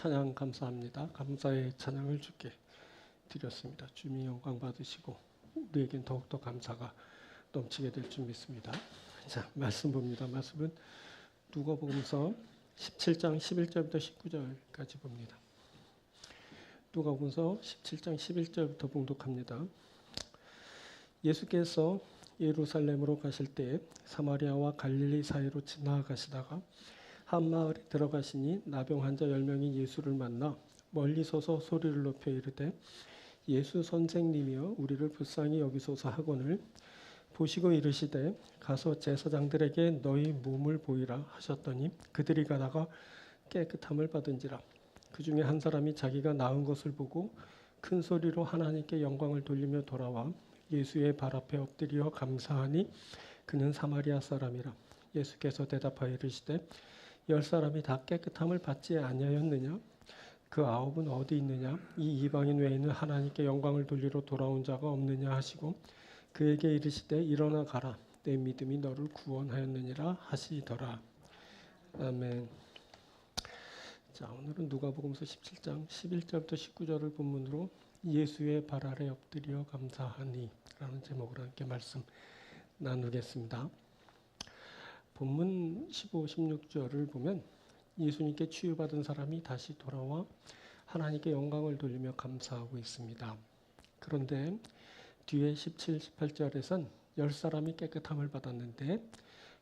찬양 감사합니다. 감사의 찬양을 주께 드렸습니다. 주님 영광 받으시고 우리에겐 더욱더 감사가 넘치게 될 줄 믿습니다. 자, 말씀 봅니다. 말씀은 누가복음서 17장 11절부터 19절까지 봅니다. 누가복음서 17장 11절부터 봉독합니다. 예수께서 예루살렘으로 가실 때 사마리아와 갈릴리 사이로 지나가시다가 한 마을에 들어가시니 나병 환자 10명이 예수를 만나 멀리 서서 소리를 높여 이르되 예수 선생님이여 우리를 불쌍히 여기소서 하거늘 보시고 이르시되 가서 제사장들에게 너희 몸을 보이라 하셨더니 그들이 가다가 깨끗함을 받은지라. 그 중에 한 사람이 자기가 나은 것을 보고 큰 소리로 하나님께 영광을 돌리며 돌아와 예수의 발 앞에 엎드려 감사하니 그는 사마리아 사람이라. 예수께서 대답하여 이르시되 10사람이 다 깨끗함을 받지 아니하였느냐? 그 9은 어디 있느냐? 이 이방인 외에는 하나님께 영광을 돌리러 돌아온 자가 없느냐 하시고 그에게 이르시되 일어나 가라. 내 믿음이 너를 구원하였느니라 하시더라. 아멘. 자, 오늘은 누가복음서 17장 11절부터 19절을 본문으로 예수의 발 아래 엎드려 감사하니 라는 제목으로 함께 말씀 나누겠습니다. 본문 15, 16절을 보면 예수님께 치유받은 사람이 다시 돌아와 하나님께 영광을 돌리며 감사하고 있습니다. 그런데 뒤에 17, 18절에선 10사람이 깨끗함을 받았는데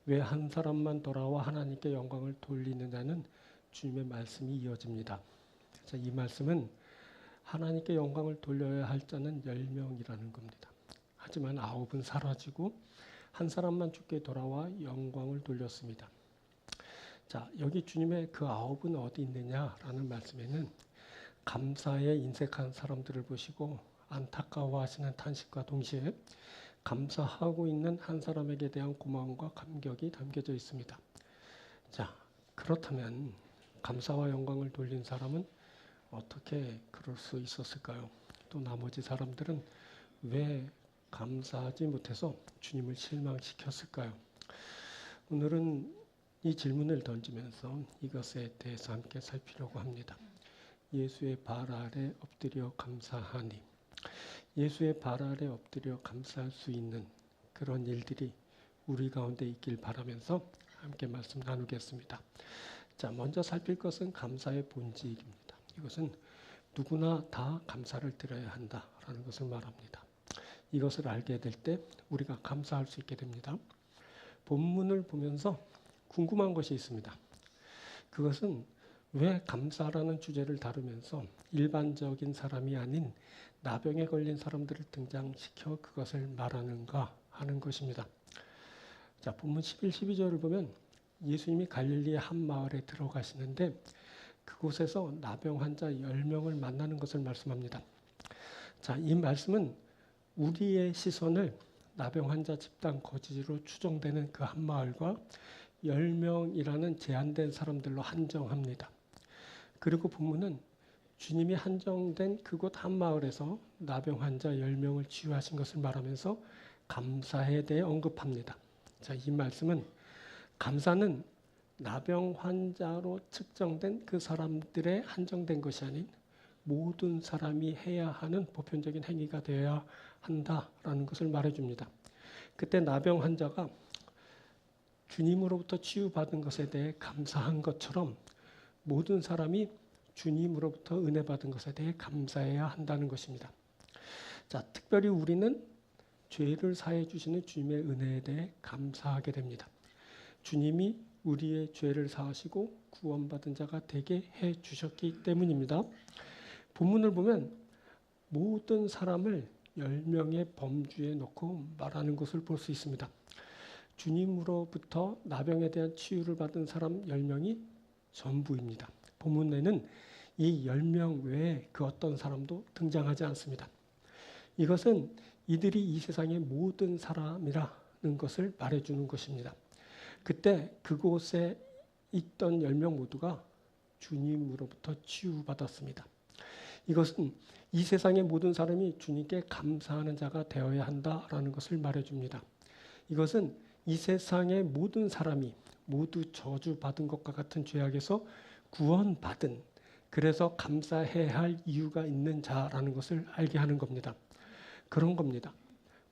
왜 한 사람만 돌아와 하나님께 영광을 돌리느냐는 주님의 말씀이 이어집니다. 자, 이 말씀은 하나님께 영광을 돌려야 할 자는 10명이라는 겁니다. 하지만 9은 사라지고 한 사람만 주께 돌아와 영광을 돌렸습니다. 자, 여기 주님의 그 9은 어디 있느냐라는 말씀에는 감사에 인색한 사람들을 보시고 안타까워하시는 탄식과 동시에 감사하고 있는 한 사람에게 대한 고마움과 감격이 담겨져 있습니다. 자, 그렇다면 감사와 영광을 돌린 사람은 어떻게 그럴 수 있었을까요? 또 나머지 사람들은 왜 감사하지 못해서 주님을 실망시켰을까요? 오늘은 이 질문을 던지면서 이것에 대해서 함께 살피려고 합니다. 예수의 발 아래 엎드려 감사하니, 예수의 발 아래 엎드려 감사할 수 있는 그런 일들이 우리 가운데 있길 바라면서 함께 말씀 나누겠습니다. 자, 먼저 살필 것은 감사의 본질입니다. 이것은 누구나 다 감사를 드려야 한다라는 것을 말합니다. 이것을 알게 될 때 우리가 감사할 수 있게 됩니다. 본문을 보면서 궁금한 것이 있습니다. 그것은 왜 감사라는 주제를 다루면서 일반적인 사람이 아닌 나병에 걸린 사람들을 등장시켜 그것을 말하는가 하는 것입니다. 자, 본문 11, 12절을 보면 예수님이 갈릴리의 한 마을에 들어가시는데 그곳에서 나병 환자 10명을 만나는 것을 말씀합니다. 자, 이 말씀은 우리의 시선을 나병 환자 집단 거지로 추정되는 그 한 마을과 10명이라는 제한된 사람들로 한정합니다. 그리고 본문은 주님이 한정된 그곳 한 마을에서 나병 환자 10명을 치유하신 것을 말하면서 감사에 대해 언급합니다. 자, 이 말씀은 감사는 나병 환자로 측정된 그 사람들의 한정된 것이 아닌 모든 사람이 해야 하는 보편적인 행위가 되어야 한다라는 것을 말해줍니다. 그때 나병 환자가 주님으로부터 치유받은 것에 대해 감사한 것처럼 모든 사람이 주님으로부터 은혜 받은 것에 대해 감사해야 한다는 것입니다. 자, 특별히 우리는 죄를 사해 주시는 주님의 은혜에 대해 감사하게 됩니다. 주님이 우리의 죄를 사하시고 구원받은 자가 되게 해 주셨기 때문입니다. 본문을 보면 모든 사람을 10명의 범주에 놓고 말하는 것을 볼 수 있습니다. 주님으로부터 나병에 대한 치유를 받은 사람 10명이 전부입니다. 본문에는 이 10명 외에 그 어떤 사람도 등장하지 않습니다. 이것은 이들이 이 세상의 모든 사람이라는 것을 말해주는 것입니다. 그때 그곳에 있던 10명 모두가 주님으로부터 치유받았습니다. 이것은 이 세상의 모든 사람이 주님께 감사하는 자가 되어야 한다라는 것을 말해줍니다. 이것은 이 세상의 모든 사람이 모두 저주받은 것과 같은 죄악에서 구원받은 그래서 감사해야 할 이유가 있는 자라는 것을 알게 하는 겁니다. 그런 겁니다.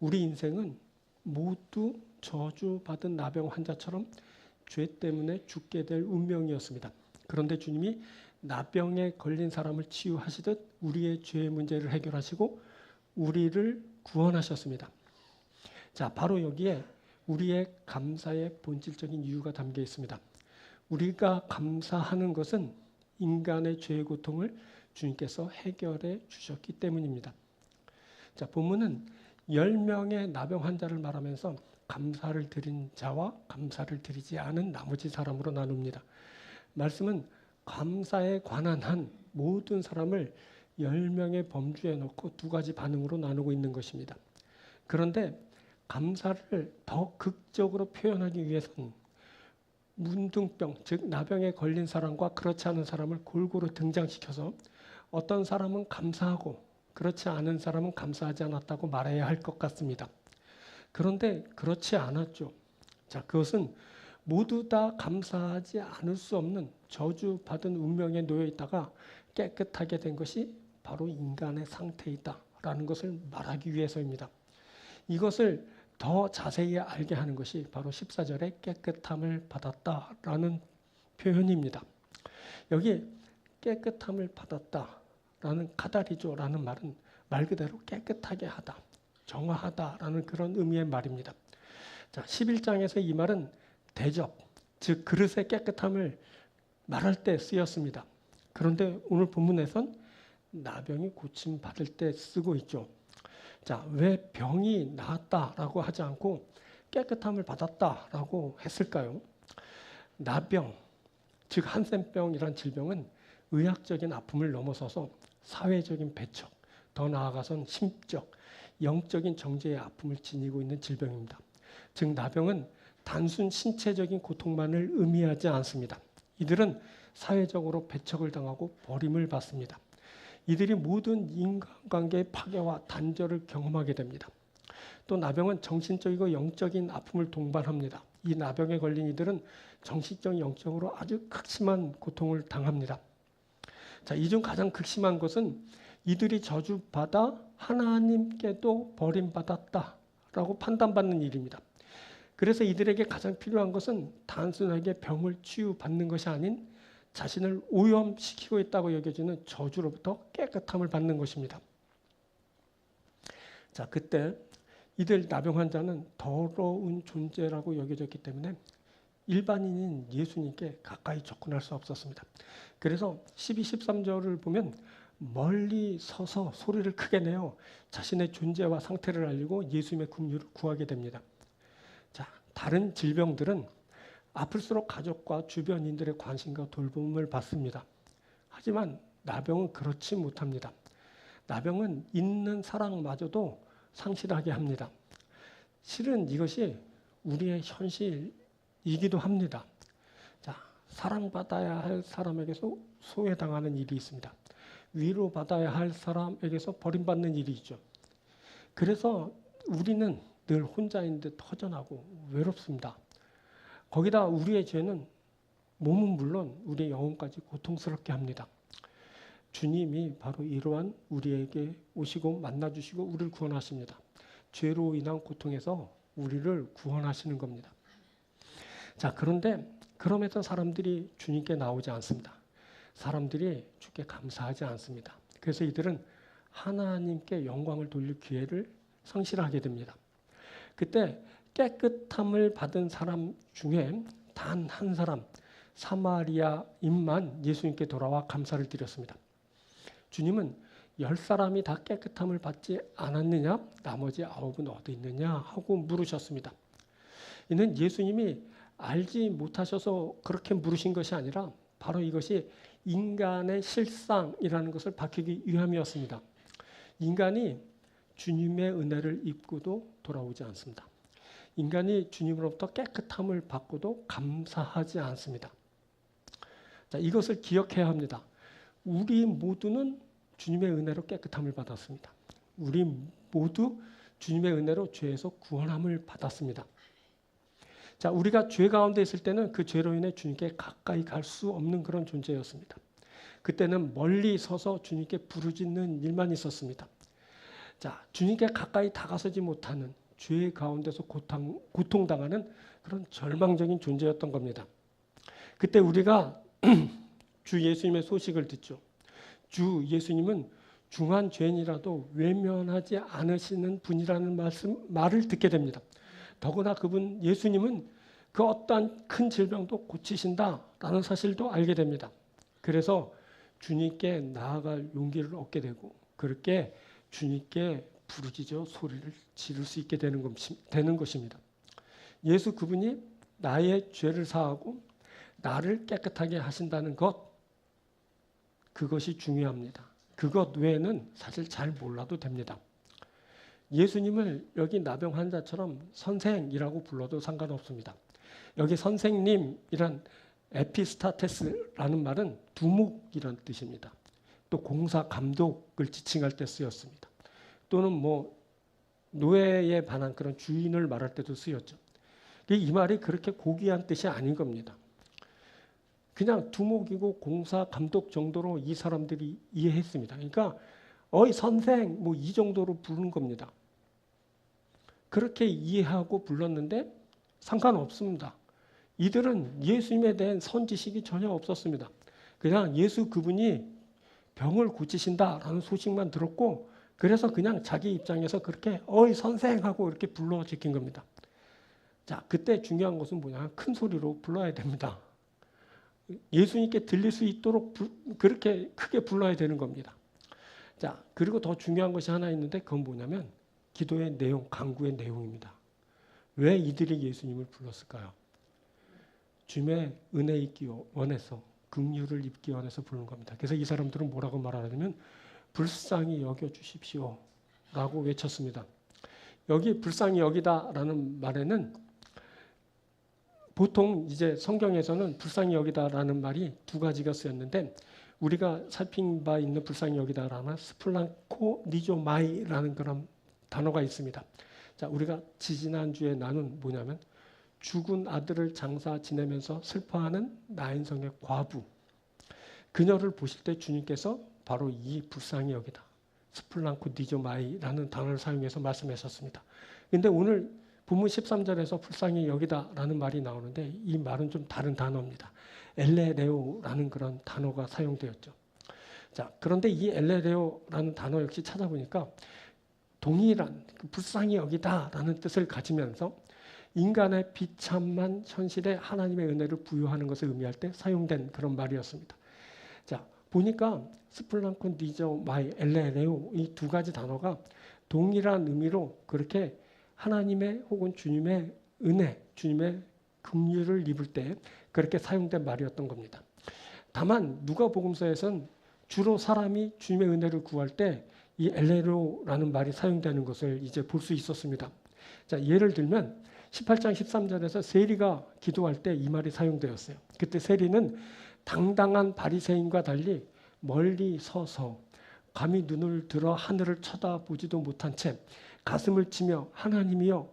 우리 인생은 모두 저주받은 나병 환자처럼 죄 때문에 죽게 될 운명이었습니다. 그런데 주님이 나병에 걸린 사람을 치유하시듯 우리의 죄의 문제를 해결하시고 우리를 구원하셨습니다. 자, 바로 여기에 우리의 감사의 본질적인 이유가 담겨 있습니다. 우리가 감사하는 것은 인간의 죄의 고통을 주님께서 해결해 주셨기 때문입니다. 자, 본문은 10명의 나병 환자를 말하면서 감사를 드린 자와 감사를 드리지 않은 나머지 사람으로 나눕니다. 말씀은 감사에 관한 한 모든 사람을 10명의 범주에 넣고 두 가지 반응으로 나누고 있는 것입니다. 그런데 감사를 더 극적으로 표현하기 위해서는 문둥병, 즉 나병에 걸린 사람과 그렇지 않은 사람을 골고루 등장시켜서 어떤 사람은 감사하고 그렇지 않은 사람은 감사하지 않았다고 말해야 할 것 같습니다. 그런데 그렇지 않았죠. 자, 그것은 모두 다 감사하지 않을 수 없는 저주받은 운명에 놓여 있다가 깨끗하게 된 것이 바로 인간의 상태이다라는 것을 말하기 위해서입니다. 이것을 더 자세히 알게 하는 것이 바로 14절에 깨끗함을 받았다라는 표현입니다. 여기 깨끗함을 받았다라는 카다리조라는 말은 말 그대로 깨끗하게 하다, 정화하다라는 그런 의미의 말입니다. 자, 11장에서 이 말은 대접, 즉 그릇의 깨끗함을 말할 때 쓰였습니다. 그런데 오늘 본문에선 나병이 고침받을 때 쓰고 있죠. 자, 왜 병이 나았다라고 하지 않고 깨끗함을 받았다라고 했을까요? 나병, 즉 한센병이란 질병은 의학적인 아픔을 넘어서서 사회적인 배척, 더 나아가선 심적, 영적인 정죄의 아픔을 지니고 있는 질병입니다. 즉 나병은 단순 신체적인 고통만을 의미하지 않습니다. 이들은 사회적으로 배척을 당하고 버림을 받습니다. 이들이 모든 인간관계의 파괴와 단절을 경험하게 됩니다. 또 나병은 정신적이고 영적인 아픔을 동반합니다. 이 나병에 걸린 이들은 정신적, 영적으로 아주 극심한 고통을 당합니다. 자, 이 중 가장 극심한 것은 이들이 저주받아 하나님께도 버림받았다라고 판단받는 일입니다. 그래서 이들에게 가장 필요한 것은 단순하게 병을 치유받는 것이 아닌 자신을 오염시키고 있다고 여겨지는 저주로부터 깨끗함을 받는 것입니다. 자, 그때 이들 나병 환자는 더러운 존재라고 여겨졌기 때문에 일반인인 예수님께 가까이 접근할 수 없었습니다. 그래서 12, 13절을 보면 멀리 서서 소리를 크게 내어 자신의 존재와 상태를 알리고 예수님의 긍휼을 구하게 됩니다. 자, 다른 질병들은 아플수록 가족과 주변인들의 관심과 돌봄을 받습니다. 하지만 나병은 그렇지 못합니다. 나병은 있는 사랑마저도 상실하게 합니다. 실은 이것이 우리의 현실이기도 합니다. 자, 사랑받아야 할 사람에게서 소외당하는 일이 있습니다. 위로받아야 할 사람에게서 버림받는 일이 있죠. 그래서 우리는 늘 혼자인 듯 허전하고 외롭습니다. 거기다 우리의 죄는 몸은 물론 우리의 영혼까지 고통스럽게 합니다. 주님이 바로 이러한 우리에게 오시고 만나주시고 우리를 구원하십니다. 죄로 인한 고통에서 우리를 구원하시는 겁니다. 자, 그런데 그럼에도 사람들이 주님께 나오지 않습니다. 사람들이 주께 감사하지 않습니다. 그래서 이들은 하나님께 영광을 돌릴 기회를 상실하게 됩니다. 그때 깨끗함을 받은 사람 중에 단 한 사람, 사마리아인만 예수님께 돌아와 감사를 드렸습니다. 주님은 10사람이 다 깨끗함을 받지 않았느냐? 나머지 9은 어디 있느냐? 하고 물으셨습니다. 이는 예수님이 알지 못하셔서 그렇게 물으신 것이 아니라 바로 이것이 인간의 실상이라는 것을 밝히기 위함이었습니다. 인간이 주님의 은혜를 입고도 돌아오지 않습니다. 인간이 주님으로부터 깨끗함을 받고도 감사하지 않습니다. 자, 이것을 기억해야 합니다. 우리 모두는 주님의 은혜로 깨끗함을 받았습니다. 우리 모두 주님의 은혜로 죄에서 구원함을 받았습니다. 자, 우리가 죄 가운데 있을 때는 그 죄로 인해 주님께 가까이 갈 수 없는 그런 존재였습니다. 그때는 멀리 서서 주님께 부르짖는 일만 있었습니다. 자, 주님께 가까이 다가서지 못하는 죄 가운데서 고통당하는 그런 절망적인 존재였던 겁니다. 그때 우리가 주 예수님의 소식을 듣죠. 주 예수님은 중한 죄인이라도 외면하지 않으시는 분이라는 말을 듣게 됩니다. 더구나 그분 예수님은 그 어떠한 큰 질병도 고치신다라는 사실도 알게 됩니다. 그래서 주님께 나아갈 용기를 얻게 되고 그렇게 주님께 부르짖어 소리를 지를 수 있게 되는 것입니다. 예수 그분이 나의 죄를 사하고 나를 깨끗하게 하신다는 것, 그것이 중요합니다. 그것 외에는 사실 잘 몰라도 됩니다. 예수님을 여기 나병 환자처럼 선생이라고 불러도 상관없습니다. 여기 선생님이란 에피스타테스라는 말은 두목이란 뜻입니다. 또 공사 감독을 지칭할 때 쓰였습니다. 또는 노예에 반한 그런 주인을 말할 때도 쓰였죠. 이 말이 그렇게 고귀한 뜻이 아닌 겁니다. 그냥 두목이고 공사 감독 정도로 이 사람들이 이해했습니다. 그러니까 어이 선생 이 정도로 부르는 겁니다. 그렇게 이해하고 불렀는데 상관없습니다. 이들은 예수님에 대한 선지식이 전혀 없었습니다. 그냥 예수 그분이 병을 고치신다라는 소식만 들었고 그래서 그냥 자기 입장에서 그렇게 어이 선생하고 이렇게 불러 제낀 겁니다. 자, 그때 중요한 것은 뭐냐? 큰 소리로 불러야 됩니다. 예수님께 들릴 수 있도록 그렇게 크게 불러야 되는 겁니다. 자, 그리고 더 중요한 것이 하나 있는데 그건 뭐냐면 기도의 내용, 간구의 내용입니다. 왜 이들이 예수님을 불렀을까요? 주님의 은혜 입기 원해서, 긍휼을 입기 원해서 부르는 겁니다. 그래서 이 사람들은 뭐라고 말하냐면 불쌍히 여겨주십시오 라고 외쳤습니다. 여기 불쌍히 여기다라는 말에는 보통 이제 성경에서는 불쌍히 여기다라는 말이 두 가지가 쓰였는데 우리가 살핀 바 있는 불쌍히 여기다라는 스플랑코 니조마이라는 그런 단어가 있습니다. 자, 우리가 지지난주에 나눈 뭐냐면 죽은 아들을 장사 지내면서 슬퍼하는 나인성의 과부, 그녀를 보실 때 주님께서 바로 이 불쌍히 여기다 스플랑코 니조마이라는 단어를 사용해서 말씀하셨습니다. 그런데 오늘 본문 13절에서 불쌍히 여기다라는 말이 나오는데 이 말은 좀 다른 단어입니다. 엘레레오라는 그런 단어가 사용되었죠. 자, 그런데 이 엘레레오라는 단어 역시 찾아보니까 동일한 불쌍히 여기다라는 뜻을 가지면서 인간의 비참한 현실에 하나님의 은혜를 부여하는 것을 의미할 때 사용된 그런 말이었습니다. 자, 보니까 스플랑콘 디저 마이 엘레레오 이 두 가지 단어가 동일한 의미로 그렇게 하나님의 혹은 주님의 은혜, 주님의 긍휼을 입을 때 그렇게 사용된 말이었던 겁니다. 다만 누가복음서에서는 주로 사람이 주님의 은혜를 구할 때 이 엘레로라는 말이 사용되는 것을 이제 볼 수 있었습니다. 자, 예를 들면 18장 13절에서 세리가 기도할 때 이 말이 사용되었어요. 그때 세리는 당당한 바리새인과 달리 멀리 서서 감히 눈을 들어 하늘을 쳐다보지도 못한 채 가슴을 치며 하나님이여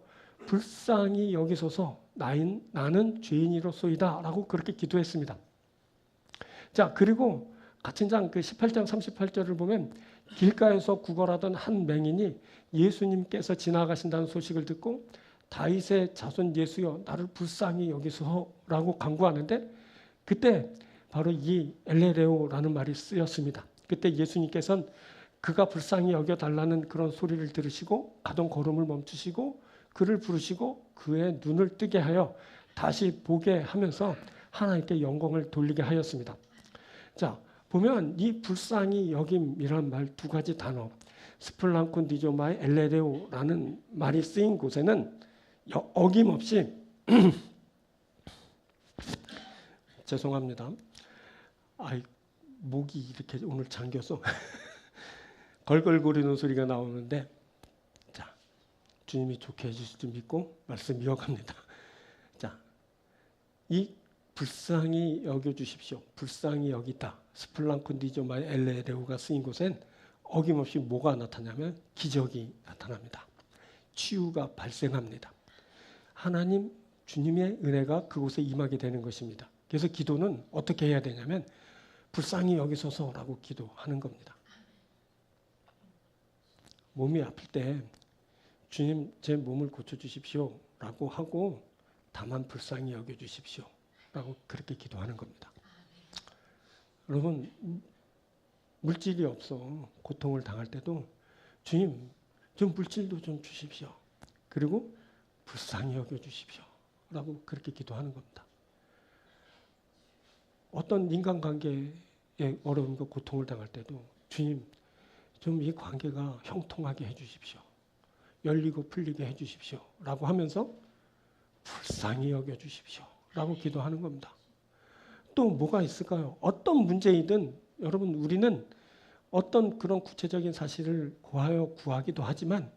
불쌍히 여기소서 나는 죄인이로소이다 라고 그렇게 기도했습니다. 자, 그리고 같은 장 그 18장 38절을 보면 길가에서 구걸하던 한 맹인이 예수님께서 지나가신다는 소식을 듣고 다윗의 자손 예수여 나를 불쌍히 여기소서라고 간구하는데 그때 바로 이 엘레레오라는 말이 쓰였습니다. 그때 예수님께서는 그가 불쌍히 여겨달라는 그런 소리를 들으시고 가던 걸음을 멈추시고 그를 부르시고 그의 눈을 뜨게 하여 다시 보게 하면서 하나님께 영광을 돌리게 하였습니다. 자, 보면 이 불쌍히 여김이라는 말 두 가지 단어 스플랑콘 디조마의 엘레레오라는 말이 쓰인 곳에는 어김없이 죄송합니다. 목이 이렇게 오늘 잠겨서 걸걸거리는 소리가 나오는데 자, 주님이 좋게 해주실 줄 믿고 말씀 이어갑니다. 자, 이 불쌍히 여겨주십시오. 불쌍히 여기다. 스플랑콘 디조마의 엘레레오가 쓰인 곳엔 어김없이 뭐가 나타나면 기적이 나타납니다. 치유가 발생합니다. 하나님 주님의 은혜가 그곳에 임하게 되는 것입니다. 그래서 기도는 어떻게 해야 되냐면 불쌍히 여기소서라고 기도하는 겁니다. 몸이 아플 때 주님 제 몸을 고쳐주십시오 라고 하고 다만 불쌍히 여겨주십시오 라고 그렇게 기도하는 겁니다. 여러분 물질이 없어 고통을 당할 때도 주님 좀 물질도 좀 주십시오. 그리고 불쌍히 여겨주십시오 라고 그렇게 기도하는 겁니다. 어떤 인간관계에 어려움과 고통을 당할 때도 주님 좀 이 관계가 형통하게 해주십시오. 열리고 풀리게 해주십시오 라고 하면서 불쌍히 여겨주십시오 라고 기도하는 겁니다. 또 뭐가 있을까요? 어떤 문제이든 여러분 우리는 어떤 그런 구체적인 사실을 구하기도 하지만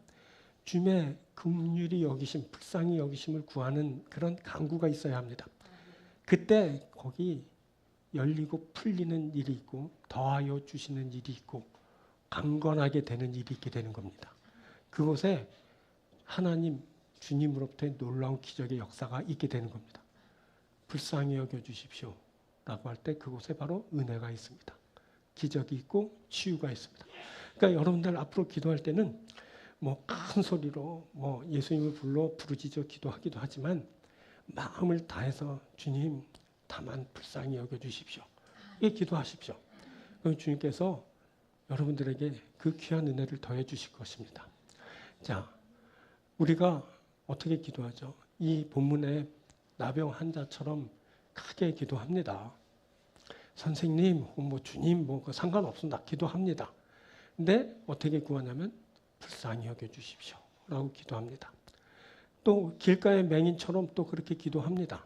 주님의 긍휼히 여기심, 불쌍히 여기심을 구하는 그런 간구가 있어야 합니다. 그때 거기 열리고 풀리는 일이 있고 더하여 주시는 일이 있고 강건하게 되는 일이 있게 되는 겁니다. 그곳에 하나님 주님으로부터의 놀라운 기적의 역사가 있게 되는 겁니다. 불쌍히 여겨주십시오 라고 할 때 그곳에 바로 은혜가 있습니다. 기적이 있고 치유가 있습니다. 그러니까 여러분들 앞으로 기도할 때는 뭐 큰 소리로 뭐 예수님을 불러 부르짖어 기도하기도 하지만 마음을 다해서 주님 다만 불쌍히 여겨주십시오. 이 기도하십시오. 그럼 주님께서 여러분들에게 그 귀한 은혜를 더해 주실 것입니다. 자, 우리가 어떻게 기도하죠? 이 본문에 나병 환자처럼 크게 기도합니다. 선생님, 뭐 주님, 뭐 상관없습니다. 기도합니다. 근데 어떻게 구하냐면 불쌍히 여겨주십시오 라고 기도합니다. 또 길가의 맹인처럼 또 그렇게 기도합니다.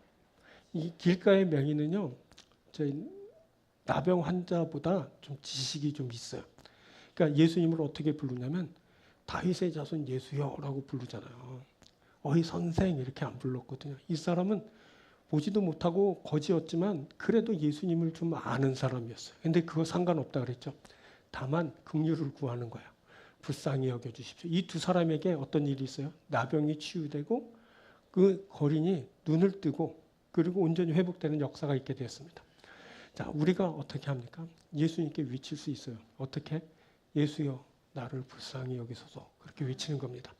이 길가의 맹인은요, 저희 나병 환자보다 좀 지식이 좀 있어요. 그러니까 예수님을 어떻게 부르냐면 다윗의 자손 예수여라고 부르잖아요. 어이 선생 이렇게 안 불렀거든요. 이 사람은 보지도 못하고 거지였지만 그래도 예수님을 좀 아는 사람이었어요. 근데 그거 상관없다 그랬죠. 다만 긍휼을 구하는 거야. 불쌍히 여겨주십시오. 이 두 사람에게 어떤 일이 있어요? 나병이 치유되고 그 거린이 눈을 뜨고 그리고 온전히 회복되는 역사가 있게 되었습니다. 자, 우리가 어떻게 합니까? 예수님께 외칠 수 있어요. 어떻게? 예수여 나를 불쌍히 여기소서 그렇게 외치는 겁니다.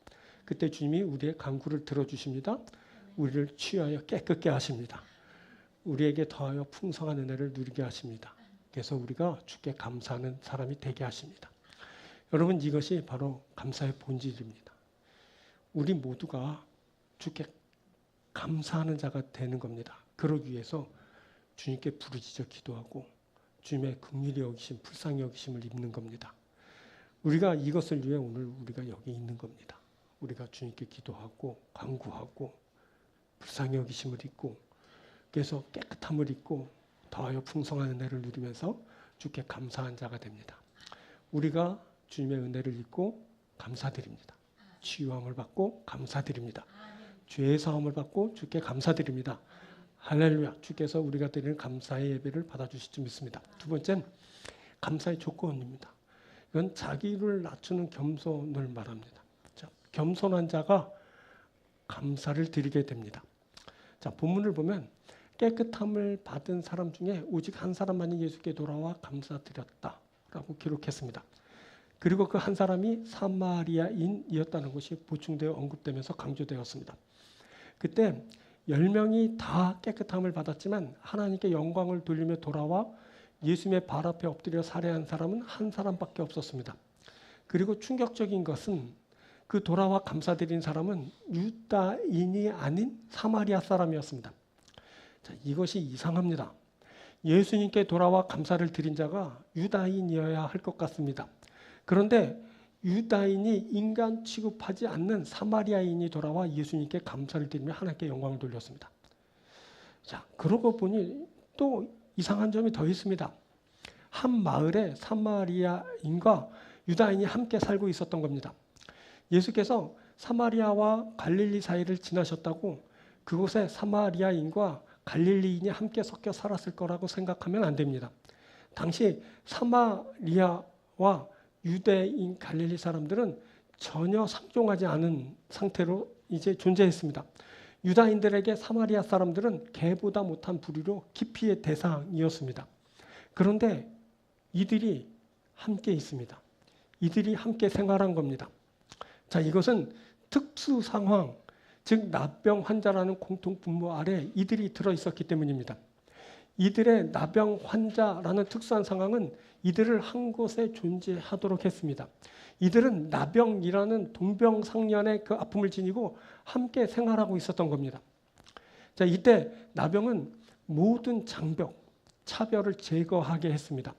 그때 주님이 우리의 간구를 들어주십니다. 우리를 치유하여 깨끗게 하십니다. 우리에게 더하여 풍성한 은혜를 누리게 하십니다. 그래서 우리가 주께 감사하는 사람이 되게 하십니다. 여러분 이것이 바로 감사의 본질입니다. 우리 모두가 주께 감사하는 자가 되는 겁니다. 그러기 위해서 주님께 부르짖어 기도하고 주님의 긍휼히 여기심, 불쌍히 여기심을 입는 겁니다. 우리가 이것을 위해 오늘 우리가 여기 있는 겁니다. 우리가 주님께 기도하고 간구하고 불쌍히 여기심을 입고 그래서 깨끗함을 입고 더하여 풍성한 은혜를 누리면서 주께 감사한 자가 됩니다. 우리가 주님의 은혜를 입고 감사드립니다. 치유함을 받고 감사드립니다. 죄의 사함을 받고 주께 감사드립니다. 할렐루야. 주께서 우리가 드리는 감사의 예배를 받아주실 줄 믿습니다. 두 번째는 감사의 조건입니다. 이건 자기를 낮추는 겸손을 말합니다. 자, 겸손한 자가 감사를 드리게 됩니다. 자, 본문을 보면 깨끗함을 받은 사람 중에 오직 한 사람만이 예수께 돌아와 감사드렸다라고 기록했습니다. 그리고 그 한 사람이 사마리아인이었다는 것이 보충되어 언급되면서 강조되었습니다. 그때 10명이 다 깨끗함을 받았지만 하나님께 영광을 돌리며 돌아와 예수님의 발 앞에 엎드려 살해한 사람은 한 사람밖에 없었습니다. 그리고 충격적인 것은 그 돌아와 감사드린 사람은 유다인이 아닌 사마리아 사람이었습니다. 자, 이것이 이상합니다. 예수님께 돌아와 감사를 드린 자가 유다인이어야 할 것 같습니다. 그런데 유다인이 인간 취급하지 않는 사마리아인이 돌아와 예수님께 감사를 드리며 하나님께 영광을 돌렸습니다. 자, 그러고 보니 또 이상한 점이 더 있습니다. 한 마을에 사마리아인과 유다인이 함께 살고 있었던 겁니다. 예수께서 사마리아와 갈릴리 사이를 지나셨다고 그곳에 사마리아인과 갈릴리인이 함께 섞여 살았을 거라고 생각하면 안 됩니다. 당시 사마리아와 유대인 갈릴리 사람들은 전혀 상종하지 않은 상태로 이제 존재했습니다. 유다인들에게 사마리아 사람들은 개보다 못한 부류로 기피의 대상이었습니다. 그런데 이들이 함께 있습니다. 이들이 함께 생활한 겁니다. 자, 이것은 특수 상황, 즉 나병 환자라는 공통 분모 아래 이들이 들어 있었기 때문입니다. 이들의 나병 환자라는 특수한 상황은 이들을 한 곳에 존재하도록 했습니다. 이들은 나병이라는 동병상련의 그 아픔을 지니고 함께 생활하고 있었던 겁니다. 자, 이때 나병은 모든 장벽, 차별을 제거하게 했습니다.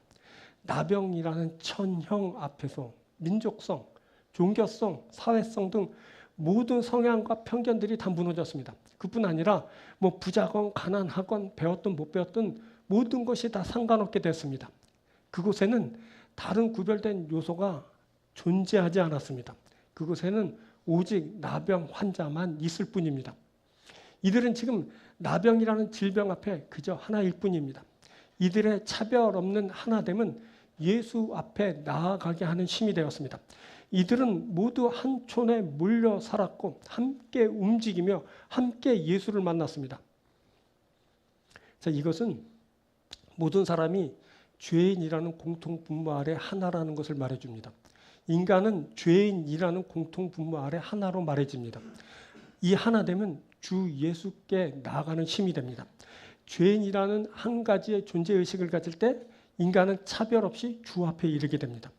나병이라는 천형 앞에서 민족성, 종교성, 사회성 등 모든 성향과 편견들이 다 무너졌습니다. 그뿐 아니라 뭐 부자건 가난하건 배웠든 못 배웠든 모든 것이 다 상관없게 됐습니다. 그곳에는 다른 구별된 요소가 존재하지 않았습니다. 그곳에는 오직 나병 환자만 있을 뿐입니다. 이들은 지금 나병이라는 질병 앞에 그저 하나일 뿐입니다. 이들의 차별 없는 하나됨은 예수 앞에 나아가게 하는 힘이 되었습니다. 이들은 모두 한 촌에 몰려 살았고 함께 움직이며 함께 예수를 만났습니다. 자, 이것은 모든 사람이 죄인이라는 공통 분모 아래 하나라는 것을 말해줍니다. 인간은 죄인이라는 공통 분모 아래 하나로 말해집니다. 이 하나됨은 주 예수께 나아가는 힘이 됩니다. 죄인이라는 한 가지의 존재의식을 가질 때 인간은 차별 없이 주 앞에 이르게 됩니다.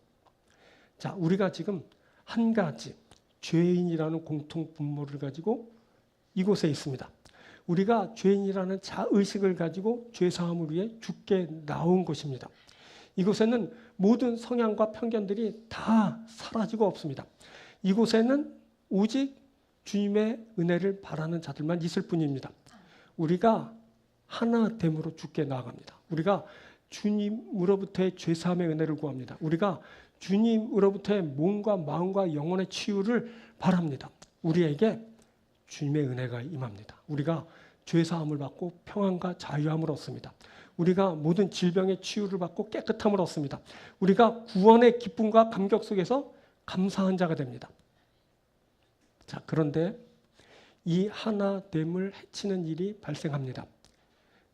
자, 우리가 지금 한 가지 죄인이라는 공통 분모를 가지고 이곳에 있습니다. 우리가 죄인이라는 자의식을 가지고 죄사함을 위해 죽게 나온 것입니다. 이곳에는 모든 성향과 편견들이 다 사라지고 없습니다. 이곳에는 오직 주님의 은혜를 바라는 자들만 있을 뿐입니다. 우리가 하나됨으로 죽게 나아갑니다. 우리가 주님으로부터의 죄사함의 은혜를 구합니다. 우리가 주님으로부터의 몸과 마음과 영혼의 치유를 바랍니다. 우리에게 주님의 은혜가 임합니다. 우리가 죄사함을 받고 평안과 자유함을 얻습니다. 우리가 모든 질병의 치유를 받고 깨끗함을 얻습니다. 우리가 구원의 기쁨과 감격 속에서 감사한 자가 됩니다. 자, 그런데 이 하나됨을 해치는 일이 발생합니다.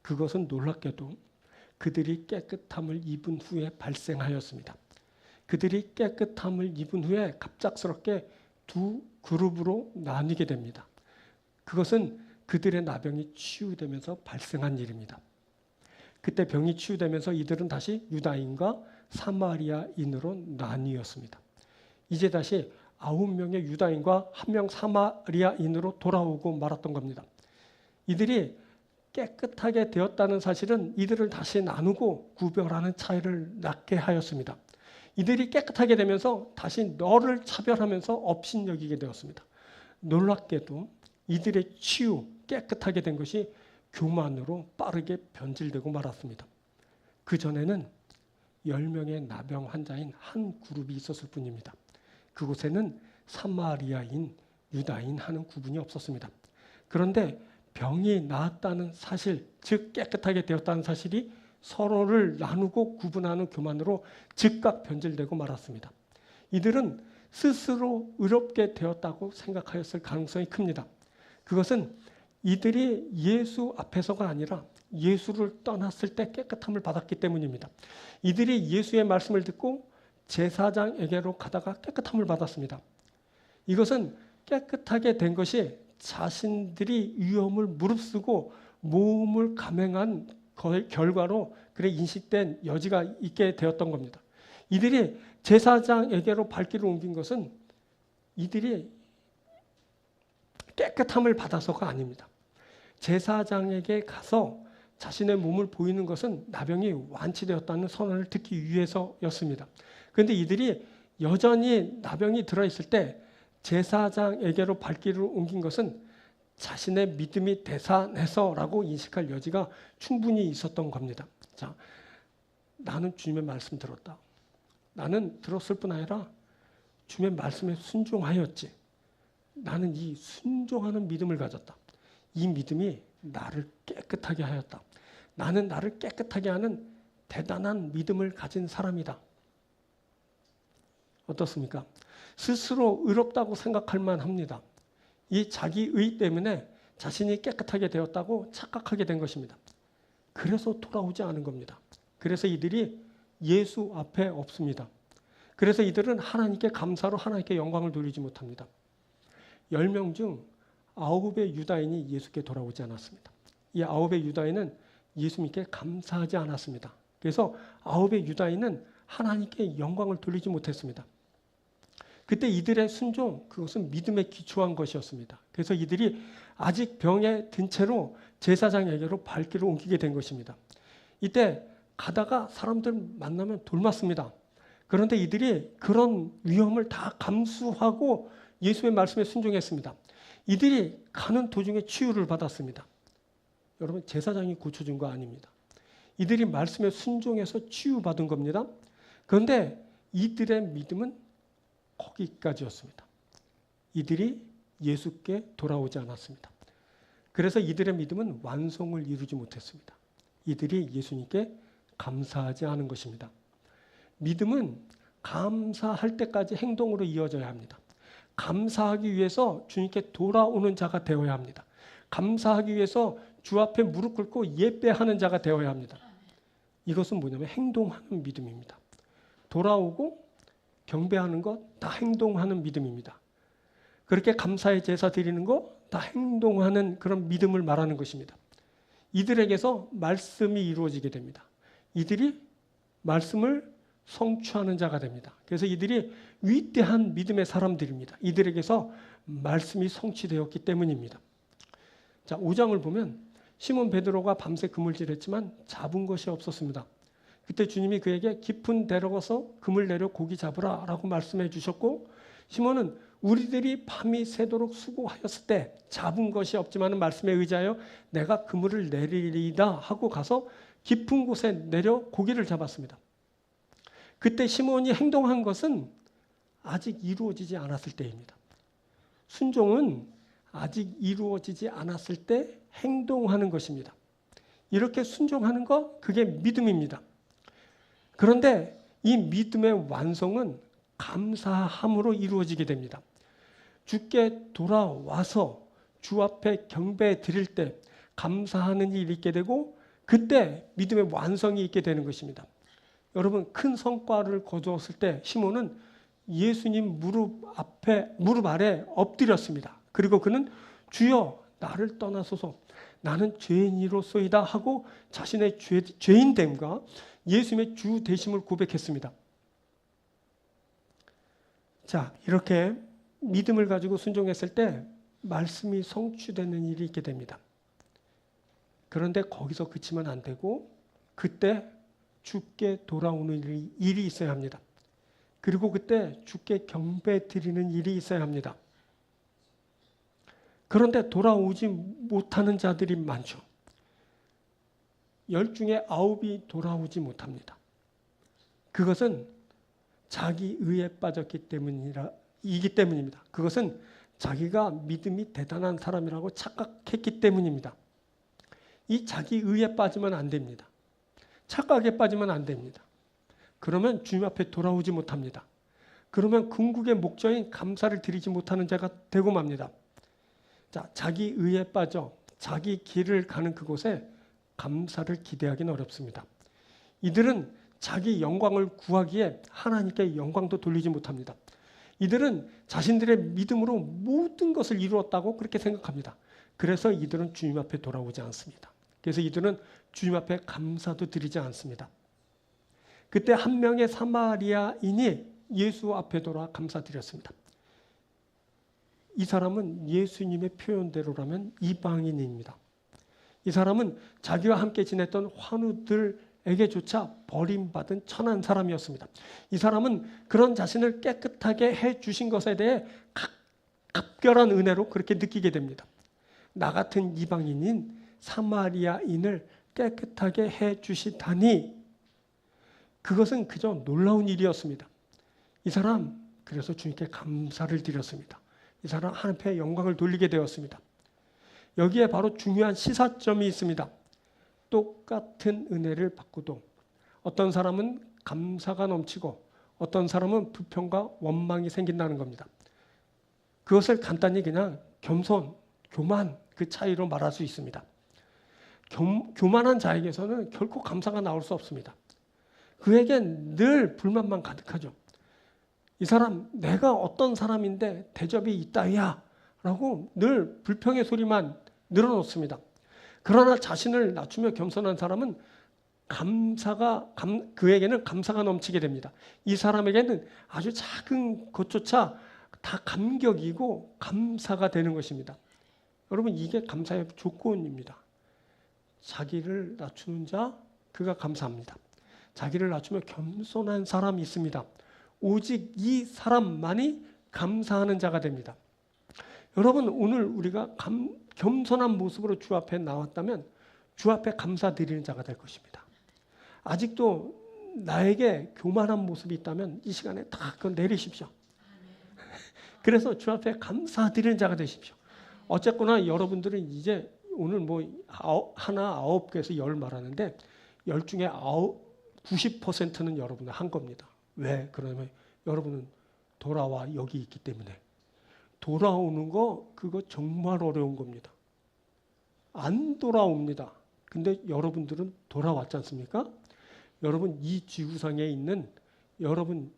그것은 놀랍게도 그들이 깨끗함을 입은 후에 발생하였습니다. 그들이 깨끗함을 입은 후에 갑작스럽게 두 그룹으로 나뉘게 됩니다. 그것은 그들의 나병이 치유되면서 발생한 일입니다. 그때 병이 치유되면서 이들은 다시 유다인과 사마리아인으로 나뉘었습니다. 이제 다시 9명의 유다인과 1명 사마리아인으로 돌아오고 말았던 겁니다. 이들이 깨끗하게 되었다는 사실은 이들을 다시 나누고 구별하는 차이를 낳게 하였습니다. 이들이 깨끗하게 되면서 다시 너를 차별하면서 업신여기게 되었습니다. 놀랍게도 이들의 치유, 깨끗하게 된 것이 교만으로 빠르게 변질되고 말았습니다. 그전에는 10명의 나병 환자인 한 그룹이 있었을 뿐입니다. 그곳에는 사마리아인, 유다인 하는 구분이 없었습니다. 그런데 병이 나았다는 사실, 즉 깨끗하게 되었다는 사실이 서로를 나누고 구분하는 교만으로 즉각 변질되고 말았습니다. 이들은 스스로 의롭게 되었다고 생각하였을 가능성이 큽니다. 그것은 이들이 예수 앞에서가 아니라 예수를 떠났을 때 깨끗함을 받았기 때문입니다. 이들이 예수의 말씀을 듣고 제사장에게로 가다가 깨끗함을 받았습니다. 이것은 깨끗하게 된 것이 자신들이 위험을 무릅쓰고 모험을 감행한 결과로 그래 인식된 여지가 있게 되었던 겁니다. 이들이 제사장에게로 발길을 옮긴 것은 이들이 깨끗함을 받아서가 아닙니다. 제사장에게 가서 자신의 몸을 보이는 것은 나병이 완치되었다는 선언을 듣기 위해서였습니다. 그런데 이들이 여전히 나병이 들어있을 때 제사장에게로 발길을 옮긴 것은 자신의 믿음이 대산해서라고 인식할 여지가 충분히 있었던 겁니다. 자, 나는 주님의 말씀 들었다. 나는 들었을 뿐 아니라 주님의 말씀에 순종하였지. 나는 이 순종하는 믿음을 가졌다. 이 믿음이 나를 깨끗하게 하였다. 나는 나를 깨끗하게 하는 대단한 믿음을 가진 사람이다. 어떻습니까? 스스로 의롭다고 생각할 만합니다. 이 자기의 때문에 자신이 깨끗하게 되었다고 착각하게 된 것입니다. 그래서 돌아오지 않은 겁니다. 그래서 이들이 예수 앞에 없습니다. 그래서 이들은 하나님께 감사로 하나님께 영광을 돌리지 못합니다. 10명 중 9의 유다인이 예수께 돌아오지 않았습니다. 이 9의 유다인은 예수님께 감사하지 않았습니다. 그래서 9의 유다인은 하나님께 영광을 돌리지 못했습니다. 그때 이들의 순종, 그것은 믿음에 기초한 것이었습니다. 그래서 이들이 아직 병에 든 채로 제사장에게로 발길을 옮기게 된 것입니다. 이때 가다가 사람들 만나면 돌맞습니다. 그런데 이들이 그런 위험을 다 감수하고 예수의 말씀에 순종했습니다. 이들이 가는 도중에 치유를 받았습니다. 여러분, 제사장이 고쳐준 거 아닙니다. 이들이 말씀에 순종해서 치유받은 겁니다. 그런데 이들의 믿음은 거기까지였습니다. 이들이 예수께 돌아오지 않았습니다. 그래서 이들의 믿음은 완성을 이루지 못했습니다. 이들이 예수님께 감사하지 않은 것입니다. 믿음은 감사할 때까지 행동으로 이어져야 합니다. 감사하기 위해서 주님께 돌아오는 자가 되어야 합니다. 감사하기 위해서 주 앞에 무릎 꿇고 예배하는 자가 되어야 합니다. 이것은 뭐냐면 행동하는 믿음입니다. 돌아오고 경배하는 것 다 행동하는 믿음입니다. 그렇게 감사의 제사 드리는 거 다 행동하는 그런 믿음을 말하는 것입니다. 이들에게서 말씀이 이루어지게 됩니다. 이들이 말씀을 성취하는 자가 됩니다. 그래서 이들이 위대한 믿음의 사람들입니다. 이들에게서 말씀이 성취되었기 때문입니다. 자, 5장을 보면 시몬 베드로가 밤새 그물질했지만 잡은 것이 없었습니다. 그때 주님이 그에게 깊은 데로 가서 그물 내려 고기 잡으라 라고 말씀해 주셨고, 시몬은 우리들이 밤이 새도록 수고하였을 때 잡은 것이 없지만 말씀에 의지하여 내가 그물을 내리리이다 하고 가서 깊은 곳에 내려 고기를 잡았습니다. 그때 시몬이 행동한 것은 아직 이루어지지 않았을 때입니다. 순종은 아직 이루어지지 않았을 때 행동하는 것입니다. 이렇게 순종하는 것, 그게 믿음입니다. 그런데 이 믿음의 완성은 감사함으로 이루어지게 됩니다. 주께 돌아와서 주 앞에 경배 드릴 때 감사하는 일이 있게 되고, 그때 믿음의 완성이 있게 되는 것입니다. 여러분, 큰 성과를 거두었을 때 시몬은 예수님 무릎 아래 엎드렸습니다. 그리고 그는 주여 나를 떠나소서 나는 죄인이로소이다 하고 자신의 죄인됨과 예수님의 주 되심을 고백했습니다. 자, 이렇게 믿음을 가지고 순종했을 때 말씀이 성취되는 일이 있게 됩니다. 그런데 거기서 그치면 안 되고 그때 주께 돌아오는 일이 있어야 합니다. 그리고 그때 주께 경배 드리는 일이 있어야 합니다. 그런데 돌아오지 못하는 자들이 많죠. 10 중에 9이 돌아오지 못합니다. 그것은 자기 의에 빠졌기 때문이기 때문입니다. 그것은 자기가 믿음이 대단한 사람이라고 착각했기 때문입니다. 이 자기 의에 빠지면 안 됩니다. 착각에 빠지면 안 됩니다. 그러면 주님 앞에 돌아오지 못합니다. 그러면 궁극의 목적인 감사를 드리지 못하는 자가 되고 맙니다. 자, 자기 의에 빠져 자기 길을 가는 그곳에 감사를 기대하기는 어렵습니다. 이들은 자기 영광을 구하기에 하나님께 영광도 돌리지 못합니다. 이들은 자신들의 믿음으로 모든 것을 이루었다고 그렇게 생각합니다. 그래서 이들은 주님 앞에 돌아오지 않습니다. 그래서 이들은 주님 앞에 감사도 드리지 않습니다. 그때 한 명의 사마리아인이 예수 앞에 돌아 감사드렸습니다. 이 사람은 예수님의 표현대로라면 이방인입니다. 이 사람은 자기와 함께 지냈던 환우들에게조차 버림받은 천한 사람이었습니다. 이 사람은 그런 자신을 깨끗하게 해주신 것에 대해 갑결한 은혜로 그렇게 느끼게 됩니다. 나 같은 이방인인 사마리아인을 깨끗하게 해주시다니, 그것은 그저 놀라운 일이었습니다. 이 사람 그래서 주님께 감사를 드렸습니다. 이 사람 하나님 앞에 영광을 돌리게 되었습니다. 여기에 바로 중요한 시사점이 있습니다. 똑같은 은혜를 받고도 어떤 사람은 감사가 넘치고 어떤 사람은 불평과 원망이 생긴다는 겁니다. 그것을 간단히 그냥 겸손, 교만, 그 차이로 말할 수 있습니다. 교만한 자에게서는 결코 감사가 나올 수 없습니다. 그에겐 늘 불만만 가득하죠. 이 사람 내가 어떤 사람인데 대접이 있다야 라고 늘 불평의 소리만 늘어놓습니다. 그러나 자신을 낮추며 겸손한 사람은 그에게는 감사가 넘치게 됩니다. 이 사람에게는 아주 작은 것조차 다 감격이고 감사가 되는 것입니다. 여러분, 이게 감사의 조건입니다. 자기를 낮추는 자, 그가 감사합니다. 자기를 낮추며 겸손한 사람이 있습니다. 오직 이 사람만이 감사하는 자가 됩니다. 여러분, 오늘 우리가 겸손한 모습으로 주 앞에 나왔다면 주 앞에 감사드리는 자가 될 것입니다. 아직도 나에게 교만한 모습이 있다면 이 시간에 다 그건 내리십시오. 그래서 주 앞에 감사드리는 자가 되십시오. 어쨌거나 여러분들은 이제 오늘 뭐 하나 9개에서 10 말하는데 10 중에 90%는 여러분은 한 겁니다. 왜? 그러면 여러분은 돌아와 여기 있기 때문에. 돌아오는 거 그거 정말 어려운 겁니다. 안 돌아옵니다. 근데 여러분들은 돌아왔지 않습니까? 여러분 이 지구상에 있는 여러분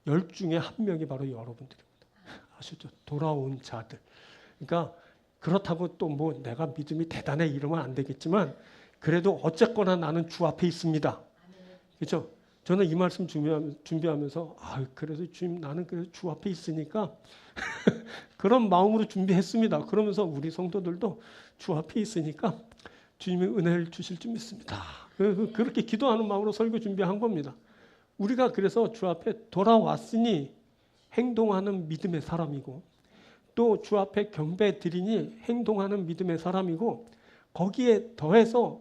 10 중에 1명이 바로 여러분들입니다. 아시죠? 돌아온 자들. 그러니까 그렇다고 또 뭐 내가 믿음이 대단해 이러면 안 되겠지만 그래도 어쨌거나 나는 주 앞에 있습니다. 그렇죠? 저는 이 말씀 준비하면서 그래서 주님 나는 그래서 주 앞에 있으니까 그런 마음으로 준비했습니다. 그러면서 우리 성도들도 주 앞에 있으니까 주님의 은혜를 주실 줄 믿습니다. 그렇게 기도하는 마음으로 설교 준비한 겁니다. 우리가 그래서 주 앞에 돌아왔으니 행동하는 믿음의 사람이고 또 주 앞에 경배 드리니 행동하는 믿음의 사람이고 거기에 더해서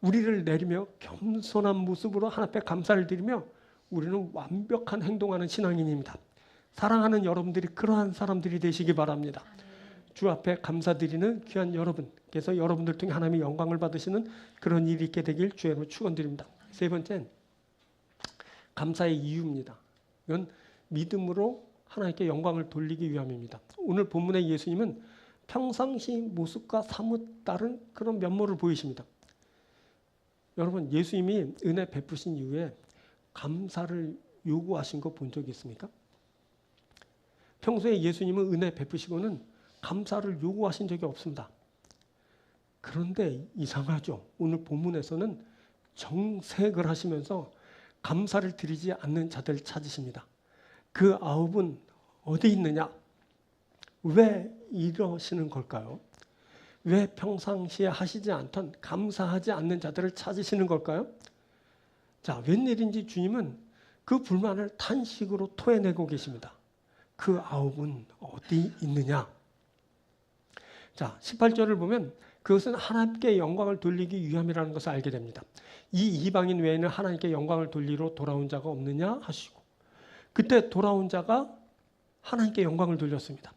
우리를 내리며 겸손한 모습으로 하나님 앞에 감사를 드리며 우리는 완벽한 행동하는 신앙인입니다. 사랑하는 여러분들이 그러한 사람들이 되시기 바랍니다. 주 앞에 감사드리는 귀한 여러분께서 여러분들 통해 하나님의 영광을 받으시는 그런 일이 있게 되길 주의 이름으로 축원드립니다. 세 번째는 감사의 이유입니다. 이건 믿음으로 하나님께 영광을 돌리기 위함입니다. 오늘 본문의 예수님은 평상시 모습과 사뭇 다른 그런 면모를 보이십니다. 여러분, 예수님이 은혜 베푸신 이후에 감사를 요구하신 거 본 적이 있습니까? 평소에 예수님은 은혜 베푸시고는 감사를 요구하신 적이 없습니다. 그런데 이상하죠. 오늘 본문에서는 정색을 하시면서 감사를 드리지 않는 자들을 찾으십니다. 그 9은 어디 있느냐? 왜 이러시는 걸까요? 왜 평상시에 하시지 않던 감사하지 않는 자들을 찾으시는 걸까요? 자, 웬일인지 주님은 그 불만을 탄식으로 토해내고 계십니다. 그 9은 어디 있느냐? 자, 18절을 보면 그것은 하나님께 영광을 돌리기 위함이라는 것을 알게 됩니다. 이 이방인 외에는 하나님께 영광을 돌리러 돌아온 자가 없느냐 하시고 그때 돌아온 자가 하나님께 영광을 돌렸습니다.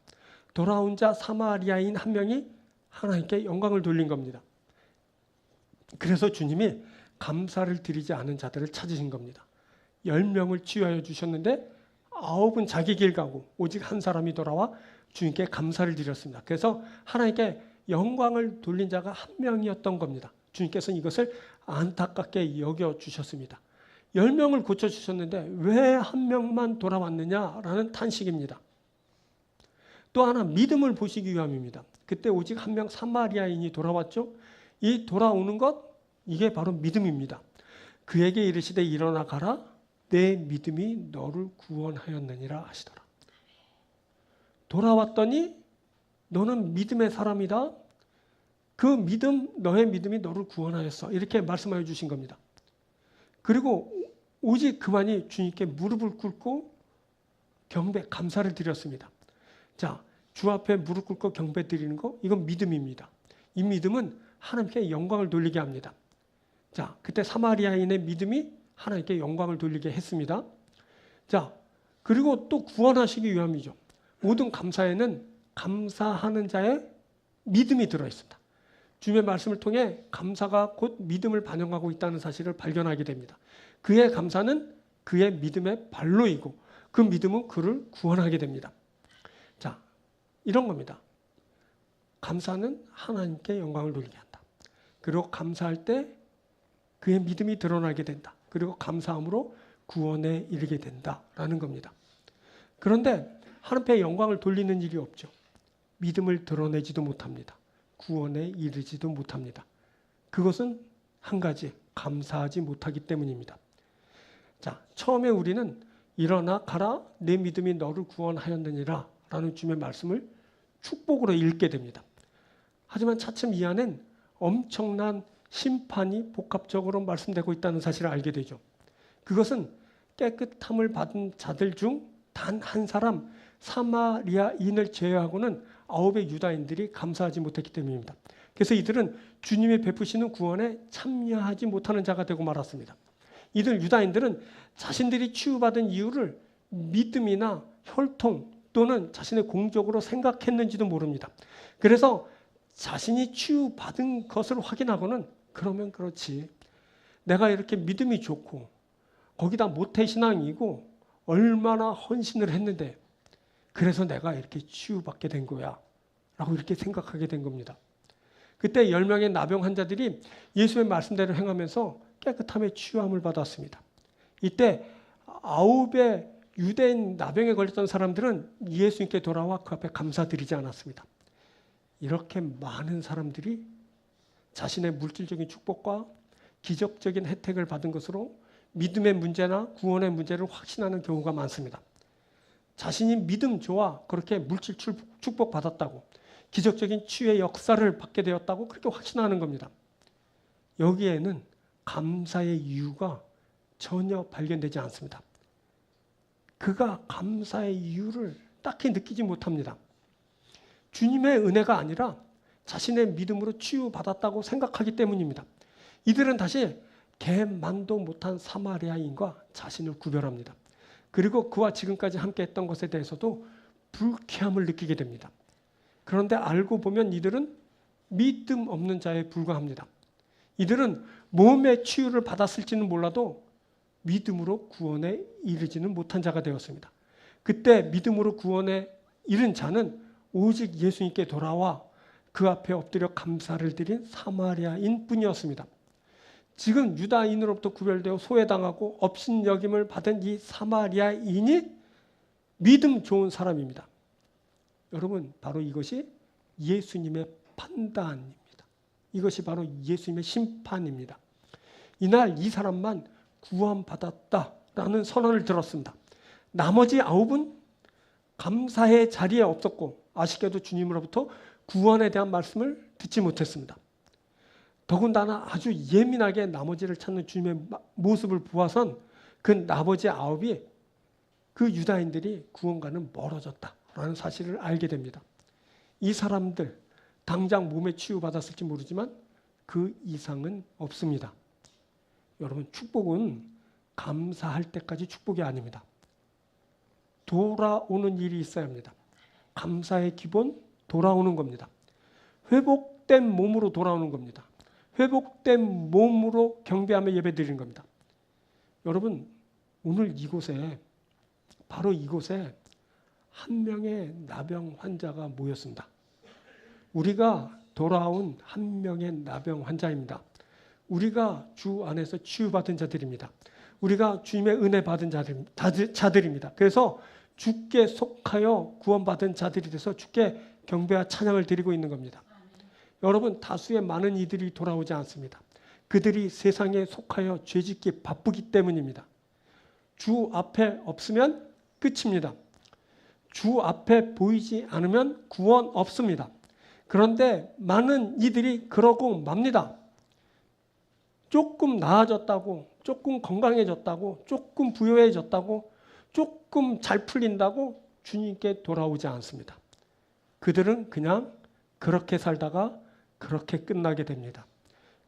돌아온 자 사마리아인 한 명이 하나님께 영광을 돌린 겁니다. 그래서 주님이 감사를 드리지 않은 자들을 찾으신 겁니다. 10명을 치유하여 주셨는데 9은 자기 길 가고 오직 한 사람이 돌아와 주님께 감사를 드렸습니다. 그래서 하나님께 영광을 돌린 자가 한 명이었던 겁니다. 주님께서는 이것을 안타깝게 여겨주셨습니다. 10명을 고쳐주셨는데 왜 한 명만 돌아왔느냐라는 탄식입니다. 또 하나 믿음을 보시기 위함입니다. 그때 오직 한 명 사마리아인이 돌아왔죠. 이 돌아오는 것 이게 바로 믿음입니다. 그에게 이르시되 일어나 가라 내 믿음이 너를 구원하였느니라 하시더라. 돌아왔더니 너는 믿음의 사람이다. 그 믿음 너의 믿음이 너를 구원하였어. 이렇게 말씀하여 주신 겁니다. 그리고 오직 그만이 주님께 무릎을 꿇고 경배 감사를 드렸습니다. 자, 주 앞에 무릎 꿇고 경배 드리는 거 이건 믿음입니다. 이 믿음은 하나님께 영광을 돌리게 합니다. 자, 그때 사마리아인의 믿음이 하나님께 영광을 돌리게 했습니다. 자, 그리고 또 구원하시기 위함이죠. 모든 감사에는 감사하는 자의 믿음이 들어있습니다. 주님의 말씀을 통해 감사가 곧 믿음을 반영하고 있다는 사실을 발견하게 됩니다. 그의 감사는 그의 믿음의 발로이고 그 믿음은 그를 구원하게 됩니다. 자, 이런 겁니다. 감사는 하나님께 영광을 돌리게 한다. 그리고 감사할 때 그의 믿음이 드러나게 된다. 그리고 감사함으로 구원에 이르게 된다라는 겁니다. 그런데 하나님께 영광을 돌리는 일이 없죠. 믿음을 드러내지도 못합니다. 구원에 이르지도 못합니다. 그것은 한 가지, 감사하지 못하기 때문입니다. 자, 처음에 우리는 일어나 가라 내 믿음이 너를 구원하였느니라 라는 주님의 말씀을 축복으로 읽게 됩니다. 하지만 차츰 이 안엔 엄청난 심판이 복합적으로 말씀되고 있다는 사실을 알게 되죠. 그것은 깨끗함을 받은 자들 중 단 한 사람 사마리아인을 제외하고는 9의 유다인들이 감사하지 못했기 때문입니다. 그래서 이들은 주님이 베푸시는 구원에 참여하지 못하는 자가 되고 말았습니다. 이들 유다인들은 자신들이 치유받은 이유를 믿음이나 혈통 또는 자신의 공적으로 생각했는지도 모릅니다. 그래서 자신이 치유받은 것을 확인하고는 그러면 그렇지. 내가 이렇게 믿음이 좋고 거기다 모태신앙이고 얼마나 헌신을 했는데 그래서 내가 이렇게 치유받게 된 거야 라고 이렇게 생각하게 된 겁니다. 그때 10명의 나병 환자들이 예수의 말씀대로 행하면서 깨끗함의 치유함을 받았습니다. 이때 9의 유대인 나병에 걸렸던 사람들은 예수님께 돌아와 그 앞에 감사드리지 않았습니다. 이렇게 많은 사람들이 자신의 물질적인 축복과 기적적인 혜택을 받은 것으로 믿음의 문제나 구원의 문제를 확신하는 경우가 많습니다. 자신이 믿음 좋아 그렇게 물질 축복 받았다고 기적적인 치유의 역사를 받게 되었다고 그렇게 확신하는 겁니다. 여기에는 감사의 이유가 전혀 발견되지 않습니다. 그가 감사의 이유를 딱히 느끼지 못합니다. 주님의 은혜가 아니라 자신의 믿음으로 치유받았다고 생각하기 때문입니다. 이들은 다시 개만도 못한 사마리아인과 자신을 구별합니다. 그리고 그와 지금까지 함께 했던 것에 대해서도 불쾌함을 느끼게 됩니다. 그런데 알고 보면 이들은 믿음 없는 자에 불과합니다. 이들은 몸의 치유를 받았을지는 몰라도 믿음으로 구원에 이르지는 못한 자가 되었습니다. 그때 믿음으로 구원에 이른 자는 오직 예수님께 돌아와 그 앞에 엎드려 감사를 드린 사마리아인 뿐이었습니다. 지금 유다인으로부터 구별되어 소외당하고 업신여김을 받은 이 사마리아인이 믿음 좋은 사람입니다. 여러분, 바로 이것이 예수님의 판단입니다. 이것이 바로 예수님의 심판입니다. 이날 이 사람만 구원받았다라는 선언을 들었습니다. 나머지 9은 감사의 자리에 없었고 아쉽게도 주님으로부터 구원에 대한 말씀을 듣지 못했습니다. 더군다나 아주 예민하게 나머지를 찾는 주님의 모습을 보아선 그 나머지 9이 그 유다인들이 구원과는 멀어졌다라는 사실을 알게 됩니다. 이 사람들 당장 몸에 치유받았을지 모르지만 그 이상은 없습니다. 여러분, 축복은 감사할 때까지 축복이 아닙니다. 돌아오는 일이 있어야 합니다. 감사의 기본, 돌아오는 겁니다. 회복된 몸으로 돌아오는 겁니다. 회복된 몸으로 경배하며 예배드리는 겁니다. 여러분, 오늘 이곳에 바로 이곳에 한 명의 나병 환자가 모였습니다. 우리가 돌아온 한 명의 나병 환자입니다. 우리가 주 안에서 치유받은 자들입니다. 우리가 주님의 은혜 받은 자들입니다. 그래서 주께 속하여 구원받은 자들이 돼서 주께 경배와 찬양을 드리고 있는 겁니다. 여러분, 다수의 많은 이들이 돌아오지 않습니다. 그들이 세상에 속하여 죄짓기 바쁘기 때문입니다. 주 앞에 없으면 끝입니다. 주 앞에 보이지 않으면 구원 없습니다. 그런데 많은 이들이 그러고 맙니다. 조금 나아졌다고, 조금 건강해졌다고, 조금 부유해졌다고, 조금 잘 풀린다고 주님께 돌아오지 않습니다. 그들은 그냥 그렇게 살다가 그렇게 끝나게 됩니다.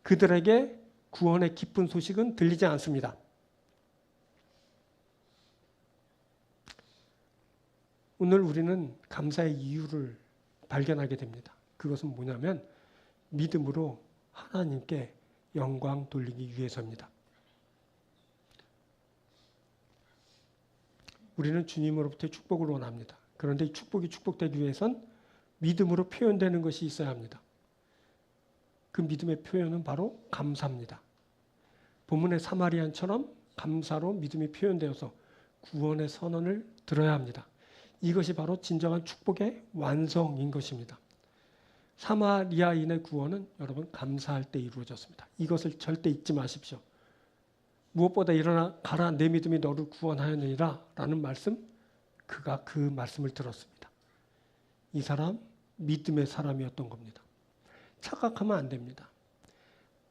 그들에게 구원의 기쁜 소식은 들리지 않습니다. 오늘 우리는 감사의 이유를 발견하게 됩니다. 그것은 뭐냐면 믿음으로 하나님께 영광 돌리기 위해서입니다. 우리는 주님으로부터 축복을 원합니다. 그런데 이 축복이 축복되기 위해선 믿음으로 표현되는 것이 있어야 합니다. 그 믿음의 표현은 바로 감사입니다. 본문의 사마리안처럼 감사로 믿음이 표현되어서 구원의 선언을 들어야 합니다. 이것이 바로 진정한 축복의 완성인 것입니다. 사마리아인의 구원은 여러분 감사할 때 이루어졌습니다. 이것을 절대 잊지 마십시오. 무엇보다 일어나 가라 내 믿음이 너를 구원하였느니라 라는 말씀, 그가 그 말씀을 들었습니다. 이 사람 믿음의 사람이었던 겁니다. 착각하면 안 됩니다.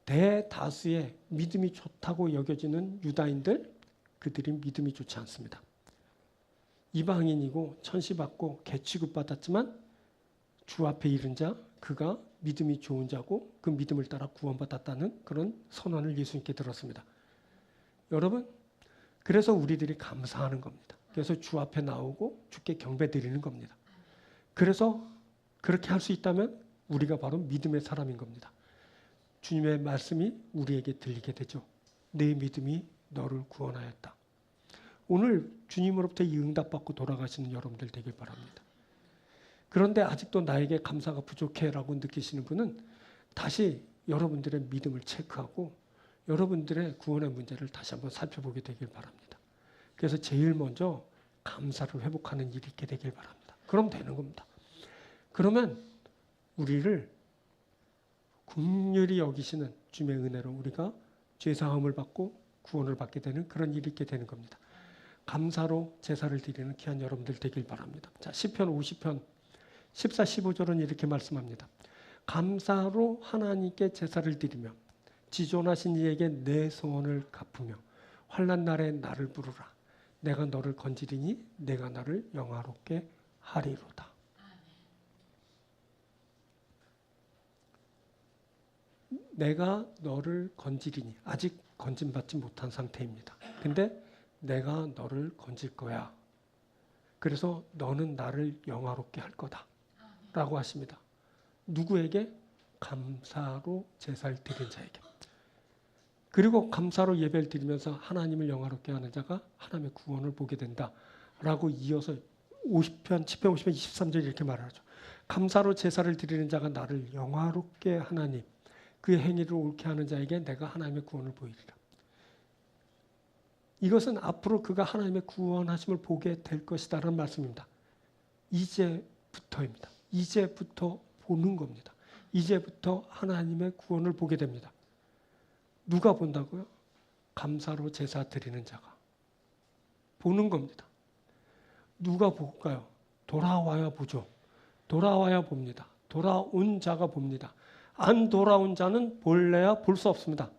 대다수의 믿음이 좋다고 여겨지는 유다인들, 그들이 믿음이 좋지 않습니다. 이방인이고 천시받고 개취급받았지만 주 앞에 이른 자, 그가 믿음이 좋은 자고 그 믿음을 따라 구원받았다는 그런 선언을 예수님께 들었습니다. 여러분, 그래서 우리들이 감사하는 겁니다. 그래서 주 앞에 나오고 주께 경배드리는 겁니다. 그래서 그렇게 할 수 있다면 우리가 바로 믿음의 사람인 겁니다. 주님의 말씀이 우리에게 들리게 되죠. 내 믿음이 너를 구원하였다. 오늘 주님으로부터 이 응답받고 돌아가시는 여러분들 되길 바랍니다. 그런데 아직도 나에게 감사가 부족해라고 느끼시는 분은 다시 여러분들의 믿음을 체크하고 여러분들의 구원의 문제를 다시 한번 살펴보게 되길 바랍니다. 그래서 제일 먼저 감사를 회복하는 일이 있게 되길 바랍니다. 그럼 되는 겁니다. 그러면 우리를 긍휼히 여기시는 주님의 은혜로 우리가 죄사함을 받고 구원을 받게 되는 그런 일이 있게 되는 겁니다. 감사로 제사를 드리는 귀한 여러분들 되길 바랍니다. 자, 시편 50편 14, 15절은 이렇게 말씀합니다. 감사로 하나님께 제사를 드리며 지존하신 이에게 내 소원을 갚으며 환난 날에 나를 부르라. 내가 너를 건지리니 내가 너를 영화롭게 하리로다. 내가 너를 건지리니, 아직 건짐받지 못한 상태입니다. 근데 내가 너를 건질 거야. 그래서 너는 나를 영화롭게 할 거다 라고 하십니다. 누구에게? 감사로 제사를 드린 자에게. 그리고 감사로 예배를 드리면서 하나님을 영화롭게 하는 자가 하나님의 구원을 보게 된다 라고 이어서 50편, 10편 50편 23절 이렇게 말하죠. 감사로 제사를 드리는 자가 나를 영화롭게 하나니 그의 행위를 옳게 하는 자에게 내가 하나님의 구원을 보이리라. 이것은 앞으로 그가 하나님의 구원하심을 보게 될 것이다라는 말씀입니다. 이제부터입니다. 이제부터 보는 겁니다. 이제부터 하나님의 구원을 보게 됩니다. 누가 본다고요? 감사로 제사 드리는 자가 보는 겁니다. 누가 볼까요? 돌아와야 보죠. 돌아와야 봅니다. 돌아온 자가 봅니다. 안 돌아온 자는 볼래야 볼 수 없습니다.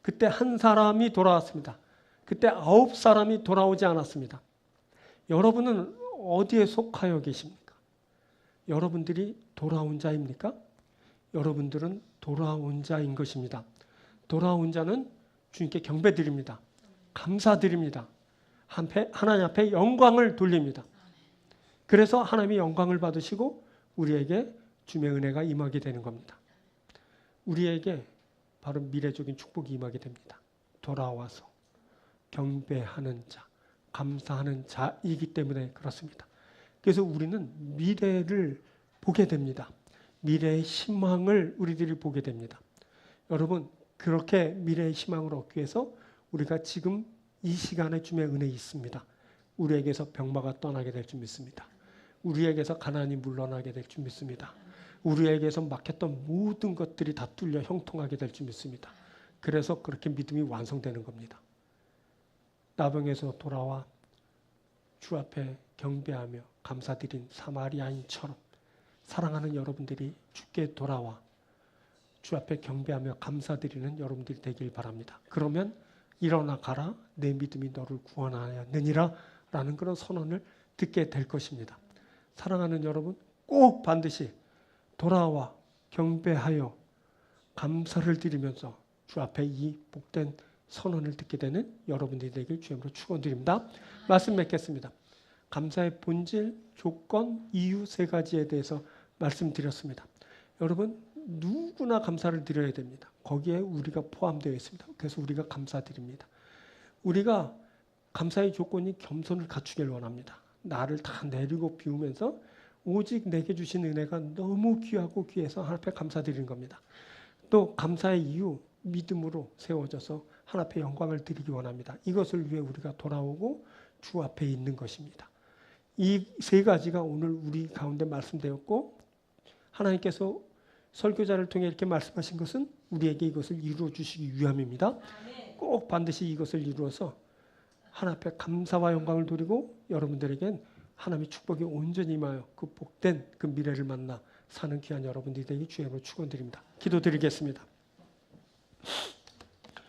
그때 한 사람이 돌아왔습니다. 그때 9사람이 돌아오지 않았습니다. 여러분은 어디에 속하여 계십니까? 여러분들이 돌아온 자입니까? 여러분들은 돌아온 자인 것입니다. 돌아온 자는 주님께 경배드립니다. 감사드립니다. 하나님 앞에 영광을 돌립니다. 그래서 하나님이 영광을 받으시고 우리에게 주님의 은혜가 임하게 되는 겁니다. 우리에게 바로 미래적인 축복이 임하게 됩니다. 돌아와서 경배하는 자, 감사하는 자이기 때문에 그렇습니다. 그래서 우리는 미래를 보게 됩니다. 미래의 희망을 우리들이 보게 됩니다. 여러분, 그렇게 미래의 희망을 얻기 위해서 우리가 지금 이 시간에 주님의 은혜 있습니다. 우리에게서 병마가 떠나게 될 줄 믿습니다. 우리에게서 가난이 물러나게 될 줄 믿습니다. 우리에게서 막혔던 모든 것들이 다 뚫려 형통하게 될 줄 믿습니다. 그래서 그렇게 믿음이 완성되는 겁니다. 나병에서 돌아와 주 앞에 경배하며 감사드린 사마리아인처럼 사랑하는 여러분들이 주께 돌아와 주 앞에 경배하며 감사드리는 여러분들이 되길 바랍니다. 그러면 일어나 가라 내 믿음이 너를 구원하였느니라 라는 그런 선언을 듣게 될 것입니다. 사랑하는 여러분, 꼭 반드시 돌아와 경배하여 감사를 드리면서 주 앞에 이 복된 선언을 듣게 되는 여러분들이 되길 주님으로 축원드립니다. 말씀 맺겠습니다. 감사의 본질, 조건, 이유 3가지에 대해서 말씀드렸습니다. 여러분, 누구나 감사를 드려야 됩니다. 거기에 우리가 포함되어 있습니다. 그래서 우리가 감사드립니다. 우리가 감사의 조건이 겸손을 갖추길 원합니다. 나를 다 내리고 비우면서 오직 내게 주신 은혜가 너무 귀하고 귀해서 하나님 앞에 감사드리는 겁니다. 또 감사의 이유, 믿음으로 세워져서 하나님 앞에 영광을 드리기 원합니다. 이것을 위해 우리가 돌아오고 주 앞에 있는 것입니다. 이 세 가지가 오늘 우리 가운데 말씀되었고 하나님께서 설교자를 통해 이렇게 말씀하신 것은 우리에게 이것을 이루어 주시기 위함입니다. 꼭 반드시 이것을 이루어서 하나님 앞에 감사와 영광을 돌리고 여러분들에겐 하나님의 축복이 온전히 임하여 그 복된 그 미래를 만나 사는 귀한 여러분들이 되기 주의 이름으로 축원드립니다. 기도드리겠습니다.